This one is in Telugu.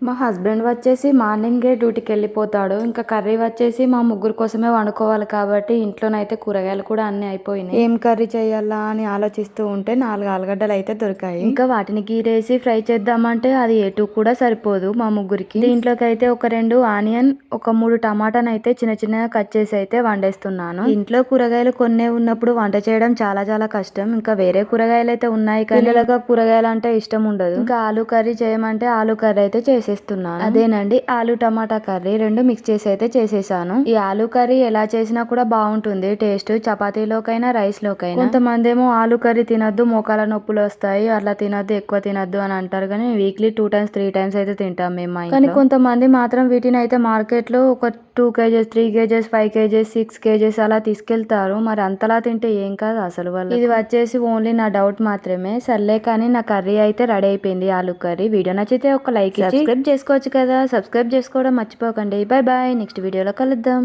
మా హస్బెండ్ వచ్చేసి మార్నింగే డ్యూటీకెళ్ళిపోతాడు. ఇంకా కర్రీ వచ్చేసి మా ముగ్గురు కోసమే వండుకోవాలి కాబట్టి ఇంట్లోనైతే కూరగాయలు కూడా అన్నీ అయిపోయినాయి. ఏం కర్రీ చేయాలా అని ఆలోచిస్తూ ఉంటే 4 ఆలుగడ్డలు అయితే దొరికాయి. ఇంకా వాటిని గీరేసి ఫ్రై చేద్దామంటే అది ఎటు కూడా సరిపోదు మా ముగ్గురికి. దీంట్లోకి అయితే ఒక 2 ఆనియన్, ఒక 3 టమాటాని అయితే చిన్న చిన్నగా కట్ చేసి అయితే వండేస్తున్నాను. ఇంట్లో కూరగాయలు కొన్నే ఉన్నప్పుడు వంట చేయడం చాలా చాలా కష్టం. ఇంకా వేరే కూరగాయలు అయితే ఉన్నాయి కానీ పిల్లలకు కూరగాయలు అంటే ఇష్టం ఉండదు. ఇంకా ఆలు కర్రీ చేయమంటే ఆలు కర్రీ అయితే చేసేస్తున్నాను. అదేనండి ఆలు టమాటా కర్రీ 2 మిక్స్ చేసి అయితే చేసేసాను. ఈ ఆలు కర్రీ ఎలా చేసినా కూడా బాగుంటుంది టేస్ట్, చపాతీలోకైనా రైస్ లోకైనా. కొంతమంది ఏమో ఆలు కర్రీ తినద్దు మోకాల నొప్పులు వస్తాయి, అట్లా తినద్దు ఎక్కువ తినద్దు అని అంటారు కానీ వీక్లీ 2 టైమ్స్ 3 టైమ్స్ అయితే తింటాం మేము మా ఇంట్లో. కానీ కొంతమంది మాత్రం వీటిని అయితే మార్కెట్ లో ఒక 2 kgs 3 kgs 5 kgs 6 kgs అలా తీసుకెళ్తారు. మరి అంతలా తింటే ఏం కాదు అసలు వాళ్ళు. ఇది వచ్చేసి ఓన్లీ నా డౌట్ మాత్రమే. సర్లే కానీ నా కర్రీ అయితే రెడీ అయిపోయింది ఆలు కర్రీ. వీడియో నచ్చితే ఒక లైక్ ఇచ్చి సబ్స్క్రైబ్ చేసుకోవచ్చు కదా. సబ్స్క్రైబ్ చేసుకోవడం మర్చిపోకండి. బై బాయ్, నెక్స్ట్ వీడియోలో కలుద్దాం.